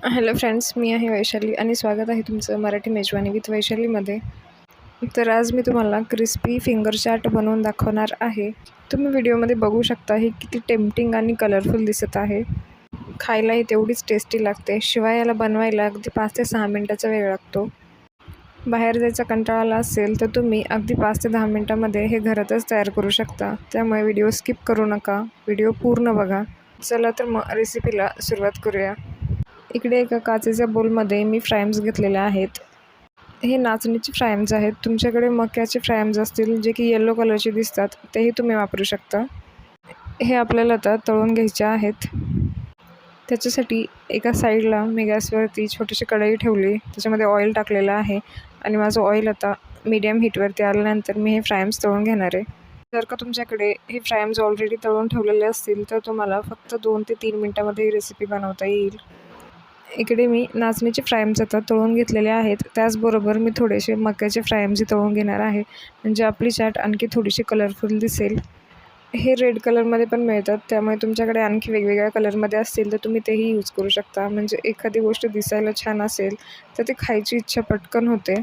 Hello friends, मी आहे वैशाली आणि स्वागत आहे तुमचं मराठी मेजवानी विथ वैशालीमध्ये. तर आज मी तुम्हाला क्रिस्पी फिंगर चाट बनवून दाखवणार आहे. तुम्ही व्हिडिओमध्ये बघू शकता हे किती टेम्पटिंग आणि कलरफुल दिसत आहे. खायलाही तेवढीच टेस्टी लागते. शिवाय याला बनवायला अगदी 5 ते 6 मिनटाचा वेळ लागतो. बाहेर जायचा कंटाळा आला असेल तर तुम्ही अगदी 5 ते 10 मिनटामध्ये हे घरातच तयार करू शकता. त्यामुळे व्हिडिओ स्किप करू नका, व्हिडिओ पूर्ण बघा. चला तर मग रेसिपीला सुरुवात करूया. इकडे एका काचेच्या बोलमध्ये मी फ्रायम्स घेतलेल्या आहेत. हे नाचणीचे फ्रायम्स आहेत. तुमच्याकडे मक्याचे फ्रायम्स असतील जे की येलो कलरचे दिसतात, तेही तुम्ही वापरू शकता. हे आपल्याला आता तळून घ्यायचे आहेत. त्याच्यासाठी एका साईडला मी गॅसवरती छोटीशी कढई ठेवली, त्याच्यामध्ये ऑइल टाकलेलं आहे आणि माझं ऑइल आता मीडियम हीटवरती आल्यानंतर मी हे फ्रायम्स तळून घेणार आहे. जर का तुमच्याकडे हे फ्रायम्स ऑलरेडी तळून ठेवलेले असतील तर तुम्हाला फक्त 2 ते 3 मिनटामध्ये ही रेसिपी बनवता येईल. इकडे मी नाचणीचे फ्रायम्स आता तळून घेतलेले आहेत. त्याचबरोबर मी थोडेसे मक्याचे फ्रायम्सही तळून घेणार आहे, म्हणजे आपली चाट आणखी थोडीशी कलरफुल दिसेल. हे रेड कलरमध्ये पण मिळतात, त्यामुळे तुमच्याकडे आणखी वेगवेगळ्या कलरमध्ये असतील तर तुम्ही तेही यूज करू शकता. म्हणजे एखादी गोष्ट दिसायला छान असेल तर ती खायची इच्छा पटकन होते.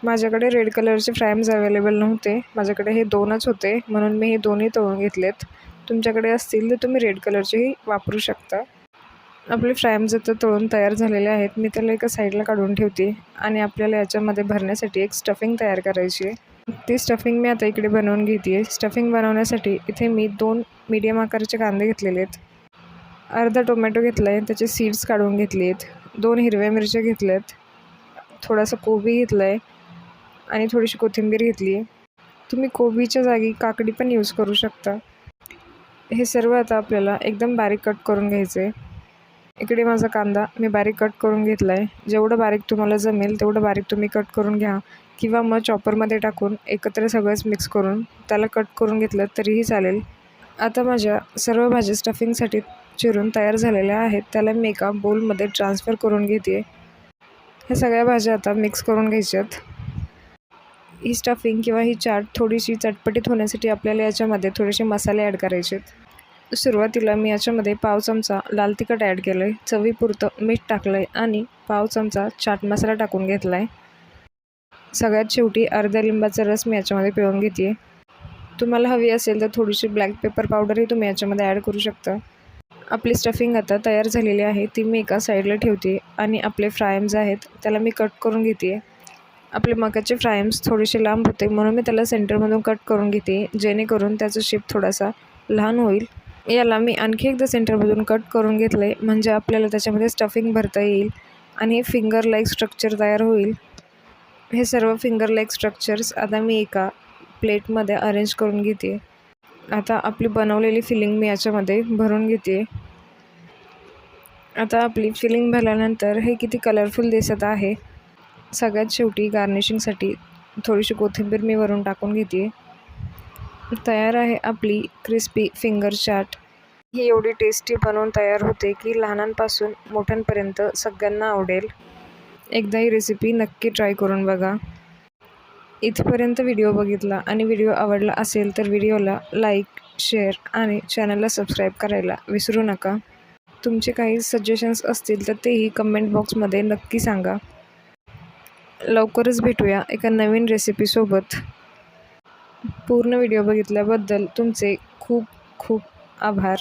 माझ्याकडे रेड कलरचे फ्रायम्स अवेलेबल नव्हते, माझ्याकडे हे 2च होते, म्हणून मी हे दोन्ही तळून घेतलेत. तुमच्याकडे असतील तर तुम्ही रेड कलरचेही वापरू शकता. आपले फ्रायम्स आता तळून तयार झालेले आहेत. मी त्याला एका साईडला काढून ठेवते आणि आपल्याला याच्यामध्ये भरण्यासाठी एक स्टफिंग तयार करायची आहे. ती स्टफिंग मी आता इकडे बनवून घेते आहे. स्टफिंग बनवण्यासाठी इथे मी 2 मीडियम आकाराचे कांदे घेतलेले आहेत, अर्धा टोमॅटो घेतला आहे, त्याचे सीड्स काढून घेतले आहेत, 2 हिरव्या मिरच्या घेतल्या आहेत, थोडासा कोबी घेतला आहे आणि थोडीशी कोथिंबीर घेतली आहे. तुम्ही कोबीच्या जागी काकडी पण यूज करू शकता. हे सर्व आता आपल्याला एकदम बारीक कट करून घ्यायचं आहे. इकडे माझा कांदा मी बारीक कट करून घेतला आहे. जेवढं बारीक तुम्हाला जमेल तेवढं बारीक तुम्ही कट करून घ्या, किंवा मग चॉपरमध्ये टाकून एकत्र सगळंच मिक्स करून त्याला कट करून घेतलं तरीही चालेल. आता माझ्या सर्व भाज्या स्टफिंगसाठी चिरून तयार झालेल्या आहेत. त्याला मी एका बोलमध्ये ट्रान्सफर करून घेते. ह्या सगळ्या भाज्या आता मिक्स करून घ्यायच्यात. ही स्टफिंग किंवा ही चाट थोडीशी चटपटीत होण्यासाठी आपल्याला याच्यामध्ये थोडेसे मसाले ॲड करायचे आहेत. सुरुवातीला मी याच्यामध्ये पाव चमचा लाल तिखट ॲड केलं आहे, चवीपुरतं मीठ टाकलं आहे आणि पाव चमचा चाट मसाला टाकून घेतला आहे. सगळ्यात शेवटी अर्ध्या लिंबाचा रस मी याच्यामध्ये पिळून घेते आहे. तुम्हाला हवी असेल तर थोडीशी ब्लॅक पेपर पावडरही तुम्ही याच्यामध्ये ॲड करू शकता. आपली स्टफिंग आता तयार झालेली आहे, ती मी एका साईडला ठेवते आणि आपले फ्रायम्स आहेत त्याला मी कट करून घेते. आपले मक्याचे फ्रायम्स थोडेसे लांब होते, म्हणून मी त्याला सेंटरमधून कट करून घेते, जेणेकरून त्याचा शेप थोडासा लहान होईल. याला मी आणखी एकदा सेंटरमधून कट करून घेतलं आहे, म्हणजे आपल्याला त्याच्यामध्ये स्टफिंग भरता येईल आणि हे फिंगर लाईक स्ट्रक्चर तयार होईल. हे सर्व फिंगर लाईक स्ट्रक्चर्स आता मी एका प्लेटमध्ये अरेंज करून घेते. आता आपली बनवलेली फिलिंग मी याच्यामध्ये भरून घेते. आता आपली फिलिंग भरल्यानंतर हे किती कलरफुल दिसत आहे. सगळ्यात शेवटी गार्निशिंगसाठी थोडीशी कोथिंबीर मी वरून टाकून घेते. तयार आहे आपली क्रिस्पी फिंगर चाट. ही एवढी टेस्टी बनवून तयार होते की लहानांपासून मोठ्यांपर्यंत सगळ्यांना आवडेल. एकदा ही रेसिपी नक्की ट्राय करून बघा. इथपर्यंत व्हिडिओ बघितला आणि व्हिडिओ आवडला असेल तर व्हिडिओला लाईक, शेअर आणि चॅनलला सबस्क्राईब करायला विसरू नका. तुमचे काही सजेशन्स असतील तर तेही कमेंट बॉक्समध्ये नक्की सांगा. लवकरच भेटूया एका नवीन रेसिपीसोबत. पूर्ण व्हिडिओ बघितल्याबद्दल तुमचे खूप खूप आभार.